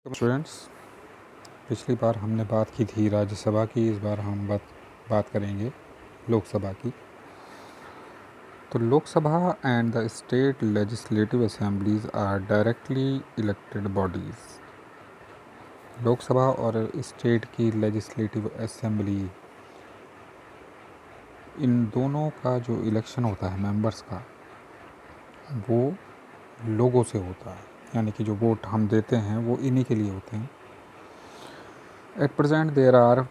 तो स्टूडेंट्स, पिछली बार हमने बात की थी राज्यसभा की। इस बार हम बात करेंगे लोकसभा की। तो Lok Sabha and the state legislative assemblies are directly elected bodies. Lok Sabha और स्टेट की लेजिस्लेटिव असेंबली, इन दोनों का जो इलेक्शन होता है मेंबर्स का, वो लोगों से होता है। यानी कि जो वोट हम देते हैं वो इन्हीं के लिए होते हैं। At present there are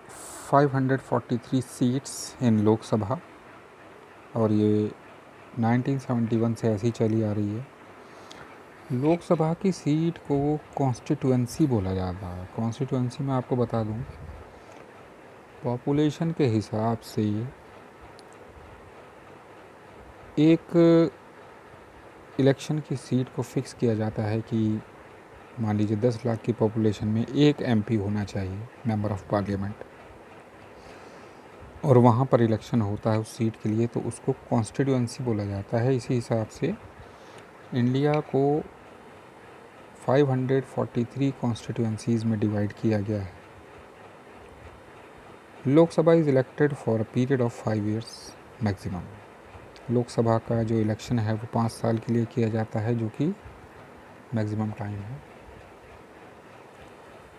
543 seats in लोक सभा, और ये 1971 से ऐसी चली आ रही है। लोकसभा की सीट को कॉन्स्टिट्यूएंसी बोला जाता है। कॉन्स्टिट्यूएंसी में आपको बता दूं, पॉपुलेशन के हिसाब से एक इलेक्शन की सीट को फिक्स किया जाता है कि मान लीजिए 10 लाख की पॉपुलेशन में एक एमपी होना चाहिए, मेंबर ऑफ पार्लियामेंट, और वहाँ पर इलेक्शन होता है उस सीट के लिए, तो उसको कॉन्स्टिट्यूएंसी बोला जाता है। इसी हिसाब से इंडिया को 543 कॉन्स्टिट्यूएंसीज़ में डिवाइड किया गया है। Lok Sabha is elected for a period of 5 years maximum. Lok Sabha का जो इलेक्शन है वो 5 साल के लिए किया जाता है, जो कि मैक्सिमम टाइम है।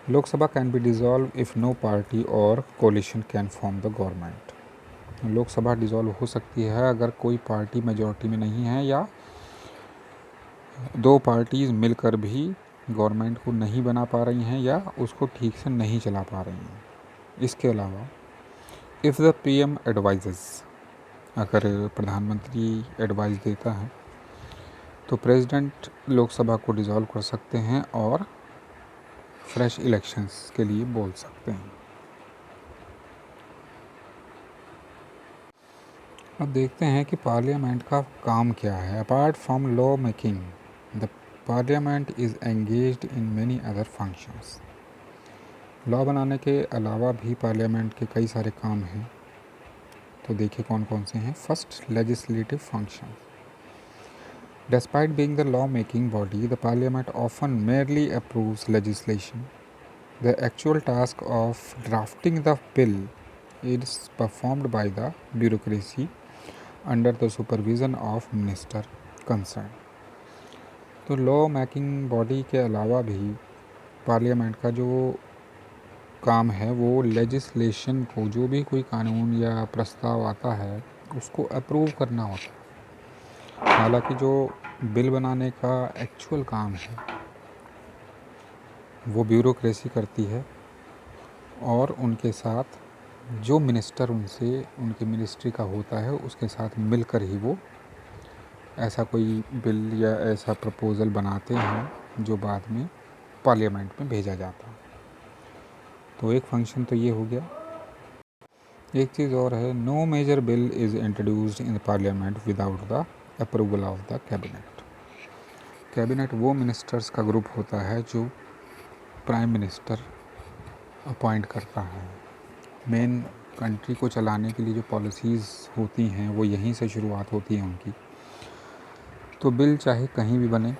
Lok Sabha can be dissolve if no party or coalition can form the government. Lok Sabha dissolve हो सकती है अगर कोई पार्टी मेजॉरिटी में नहीं है या दो पार्टीज़ मिलकर भी गवर्नमेंट को नहीं बना पा रही हैं या उसको ठीक से नहीं चला पा रही हैं। इसके अलावा इफ़ द पीएम एडवाइजेस, अगर प्रधानमंत्री एडवाइस देता है तो प्रेसिडेंट लोकसभा को डिज़ोल्व कर सकते हैं और फ्रेश इलेक्शंस के लिए बोल सकते हैं। अब देखते हैं कि पार्लियामेंट का काम क्या है। Apart from law making, the parliament is engaged in many other functions. Law बनाने के अलावा भी पार्लियामेंट के कई सारे काम हैं। तो देखिए कौन कौन से हैं। First, legislative function. Despite being the law-making body, the Parliament often merely approves legislation. The actual task of drafting the bill is performed by the bureaucracy under the supervision of minister concerned. तो law making body के अलावा भी parliament का जो काम है वो legislation को, जो भी कोई कानून या प्रस्ताव आता है उसको अप्रूव करना होता है। हालांकि जो बिल बनाने का एक्चुअल काम है वो ब्यूरोक्रेसी करती है, और उनके साथ जो मिनिस्टर उनसे उनके मिनिस्ट्री का होता है उसके साथ मिलकर ही वो ऐसा कोई बिल या ऐसा प्रपोज़ल बनाते हैं जो बाद में पार्लियामेंट में भेजा जाता है। तो एक फंक्शन तो ये हो गया। एक चीज़ और है, no major bill is introduced in parliament without the approval of the cabinet. Cabinet वो मिनिस्टर्स का ग्रुप होता है जो प्राइम मिनिस्टर अपॉइंट करता है। मेन कंट्री को चलाने के लिए जो पॉलिसीज़ होती हैं वो यहीं से शुरुआत होती है उनकी। तो बिल चाहे कहीं भी बने,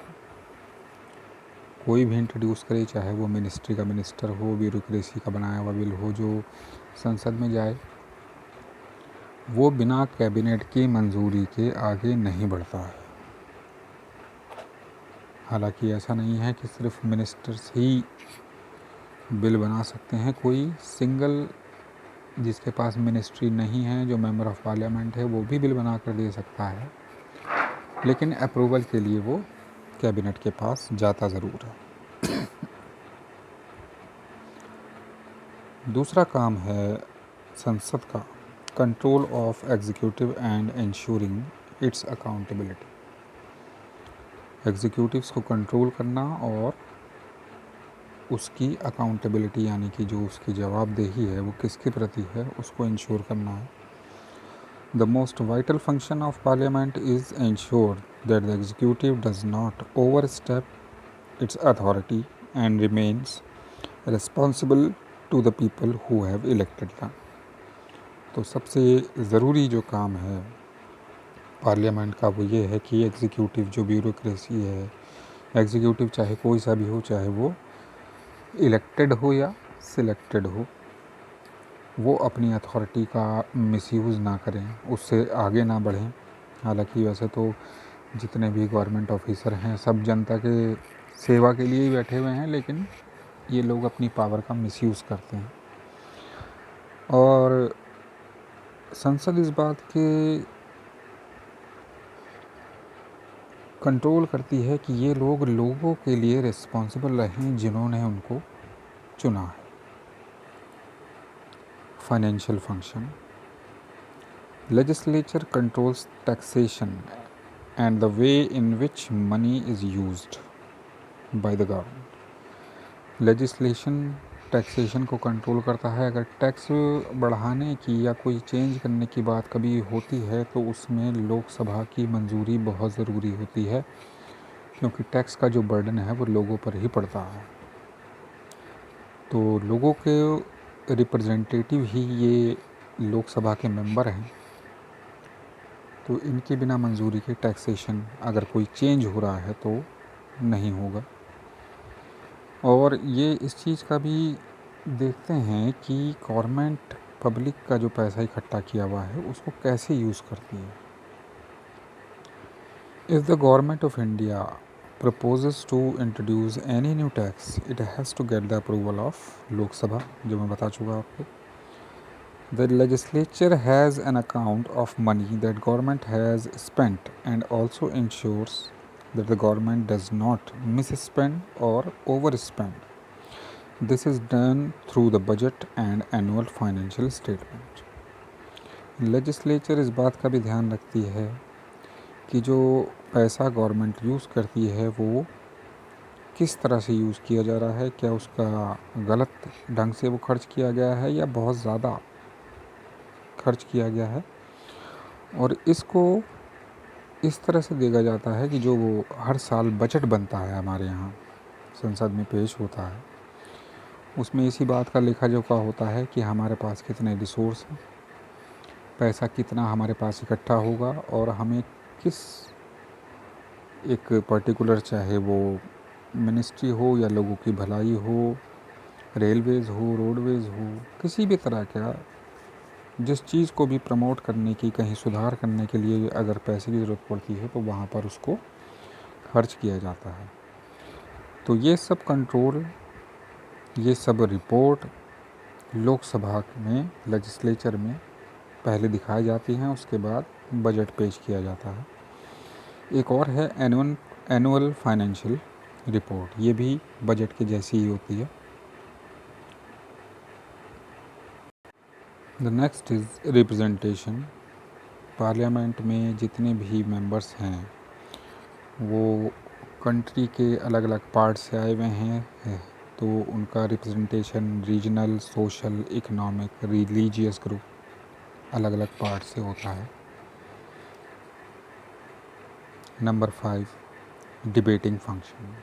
कोई भी इंट्रोड्यूस करे, चाहे वो मिनिस्ट्री का मिनिस्टर हो, ब्यूरोक्रेसी का बनाया हुआ बिल हो, जो संसद में जाए, वो बिना कैबिनेट की मंजूरी के आगे नहीं बढ़ता है। हालांकि ऐसा नहीं है कि सिर्फ मिनिस्टर्स ही बिल बना सकते हैं। कोई सिंगल जिसके पास मिनिस्ट्री नहीं है, जो मेंबर ऑफ पार्लियामेंट है, वो भी बिल बना कर दे सकता है, लेकिन अप्रूवल के लिए वो कैबिनेट के पास जाता ज़रूर है। दूसरा काम है संसद का, control of executive and ensuring it's accountability. Executives को कंट्रोल करना और उसकी अकाउंटेबिलिटी, यानी कि जो उसकी जवाबदेही है वो किसके प्रति है, उसको इंश्योर करना है। The most vital function of Parliament is ensure that the executive does not overstep its authority and remains responsible to the people who have elected them. तो सबसे ज़रूरी जो काम है पार्लियामेंट का वो ये है कि एग्जीक्यूटिव जो ब्यूरोक्रेसी है, एग्जीक्यूटिव चाहे कोई सा भी हो, चाहे वो इलेक्टेड हो या सिलेक्टेड हो, वो अपनी अथॉरिटी का मिसयूज़ ना करें, उससे आगे ना बढ़ें। हालांकि वैसे तो जितने भी गवर्नमेंट ऑफिसर हैं सब जनता के सेवा के लिए ही बैठे हुए हैं, लेकिन ये लोग अपनी पावर का मिसयूज़ करते हैं। और संसद इस बात के कंट्रोल करती है कि ये लोग लोगों के लिए रिस्पॉन्सिबल रहें जिन्होंने उनको चुना है। Financial function, legislature controls taxation and the way in which money is used by the government. Legislation taxation को कंट्रोल करता है। अगर टैक्स बढ़ाने की या कोई चेंज करने की बात कभी होती है तो उसमें लोकसभा की मंजूरी बहुत ज़रूरी होती है, क्योंकि टैक्स का जो बर्डन है वो लोगों पर ही पड़ता है। तो लोगों के रिप्रेजेंटेटिव ही ये लोकसभा के मेंबर हैं, तो इनके बिना मंजूरी के टैक्सेशन अगर कोई चेंज हो रहा है तो नहीं होगा। और ये इस चीज़ का भी देखते हैं कि गवर्नमेंट पब्लिक का जो पैसा इकट्ठा किया हुआ है उसको कैसे यूज़ करती है। If the government of India proposes to introduce any new tax, it has to get the approval of Lok Sabha, जो मैं बता चुका आपको। The legislature has an account of money that government has spent and also ensures that the government does not misspend or overspend. This is done through the budget and annual financial statement. Legislature इस बात का भी ध्यान रखती है कि जो पैसा गवर्नमेंट यूज़ करती है वो किस तरह से यूज़ किया जा रहा है, क्या उसका गलत ढंग से वो खर्च किया गया है या बहुत ज़्यादा खर्च किया गया है। और इसको इस तरह से देखा जाता है कि जो वो हर साल बजट बनता है हमारे यहाँ संसद में पेश होता है, उसमें इसी बात का लेखा जोखा होता है कि हमारे पास कितने रिसोर्स हैं, पैसा कितना हमारे पास इकट्ठा होगा और हमें किस एक पर्टिकुलर, चाहे वो मिनिस्ट्री हो या लोगों की भलाई हो, रेलवेज़ हो, रोडवेज़ हो, किसी भी तरह का जिस चीज़ को भी प्रमोट करने की, कहीं सुधार करने के लिए अगर पैसे की ज़रूरत पड़ती है तो वहाँ पर उसको खर्च किया जाता है। तो ये सब कंट्रोल, ये सब रिपोर्ट लोकसभा में, लेजिस्लेचर में पहले दिखाई जाती हैं, उसके बाद बजट पेश किया जाता है। एक और है एनुअल फाइनेंशियल रिपोर्ट, ये भी बजट के जैसी ही होती है। The next is representation. Parliament में जितने भी मेंबर्स हैं वो कंट्री के अलग अलग पार्ट से आए हुए हैं, तो उनका representation regional, social, economic, religious group अलग अलग पार्ट से होता है। Number 5, debating function.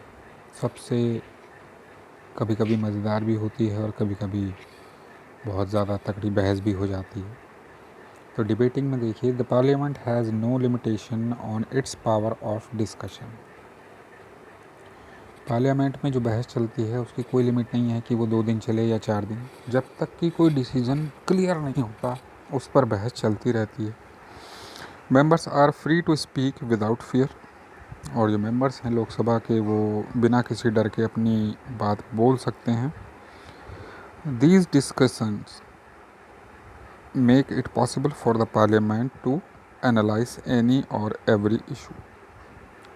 सबसे कभी कभी मज़ेदार भी होती है और कभी कभी बहुत ज़्यादा तगड़ी बहस भी हो जाती है। तो डिबेटिंग में देखिए, the parliament has no limitation on its power of discussion. Parliament में जो बहस चलती है उसकी कोई लिमिट नहीं है कि वो 2 दिन चले या 4 दिन, जब तक कि कोई डिसीज़न क्लियर नहीं होता उस पर बहस चलती रहती है। Members are free to speak without fear. और जो मेंबर्स हैं लोकसभा के वो बिना किसी डर के अपनी बात बोल सकते हैं। These discussions make it possible for the parliament to analyse any और एवरी इशू।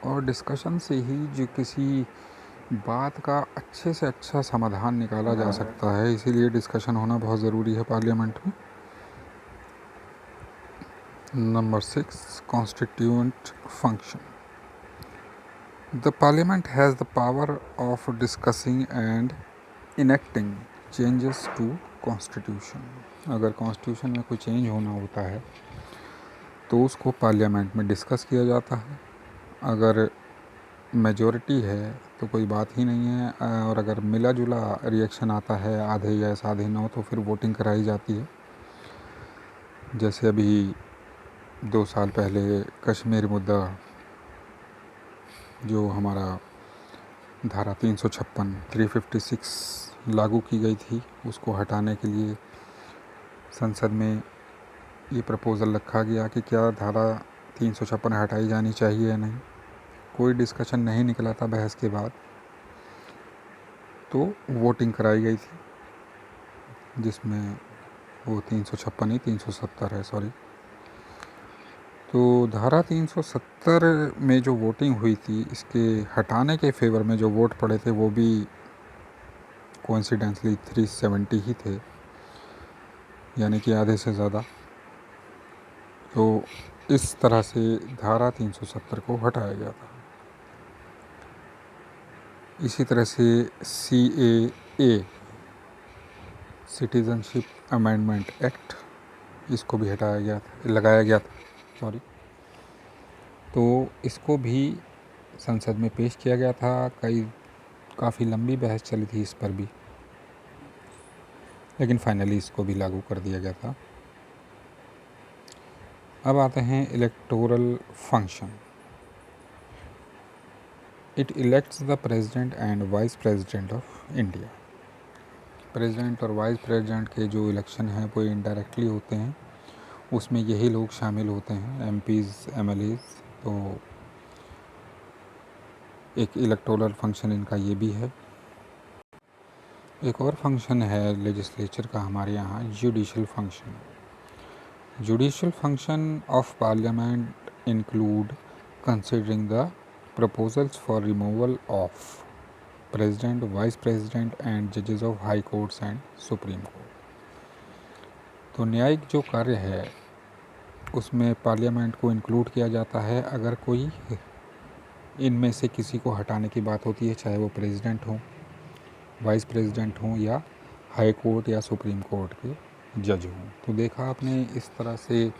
और डिस्कशन से ही जो किसी बात का अच्छे से अच्छा समाधान निकाला जा सकता है, इसीलिए डिस्कशन होना बहुत ज़रूरी है पार्लियामेंट में। Number 6, constituent function. The parliament has the power of discussing and enacting changes to constitution. अगर कॉन्स्टिट्यूशन में कोई चेंज होना होता है तो उसको पार्लियामेंट में डिस्कस किया जाता है। अगर मेजॉरिटी है तो कोई बात ही नहीं है, और अगर मिला जुला रिएक्शन आता है, आधे या आधे नौ, तो फिर वोटिंग कराई जाती है। जैसे अभी 2 साल पहले कश्मीर मुद्दा जो हमारा धारा 356 लागू की गई थी, उसको हटाने के लिए संसद में ये प्रपोज़ल रखा गया कि क्या धारा 356 हटाई जानी चाहिए या नहीं। कोई डिस्कशन नहीं निकला था बहस के बाद, तो वोटिंग कराई गई थी जिसमें वो 356 ही 370 है, सॉरी। तो धारा 370 में जो वोटिंग हुई थी, इसके हटाने के फेवर में जो वोट पड़े थे वो भी कोइंसिडेंटली 370 ही थे, यानी कि आधे से ज़्यादा। तो इस तरह से धारा 370 को हटाया गया था। इसी तरह से CAA सिटीज़नशिप अमेंडमेंट एक्ट, इसको भी लगाया गया था, सॉरी। तो इसको भी संसद में पेश किया गया था। काफ़ी लंबी बहस चली थी इस पर भी, लेकिन फाइनली इसको भी लागू कर दिया गया था। अब आते हैं electoral function. It elects the president and vice president of India. President और वाइस प्रेसिडेंट के जो इलेक्शन हैं वो इनडायरेक्टली होते हैं, उसमें यही लोग शामिल होते हैं, MPs MLAs। तो एक इलेक्टोरल फंक्शन इनका ये भी है। एक और फंक्शन है लेजिस्लेचर का हमारे यहाँ, judicial function. Judicial function of parliament include considering the proposals for removal of president, vice president and judges of high courts and supreme court। तो न्यायिक जो कार्य है उसमें पार्लियामेंट को इंक्लूड किया जाता है अगर कोई इनमें से किसी को हटाने की बात होती है, चाहे वो प्रेसिडेंट हो, वाइस प्रेसिडेंट हो या हाई कोर्ट या सुप्रीम कोर्ट के जज हों। तो देखा आपने इस तरह से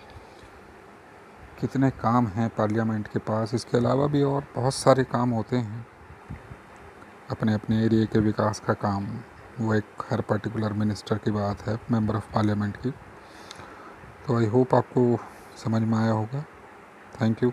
कितने काम हैं पार्लियामेंट के पास। इसके अलावा भी और बहुत सारे काम होते हैं, अपने अपने एरिया के विकास का काम, वो एक हर पर्टिकुलर मिनिस्टर की बात है, मेंबर ऑफ पार्लियामेंट की। तो आई होप आपको समझ में आया होगा। Thank you.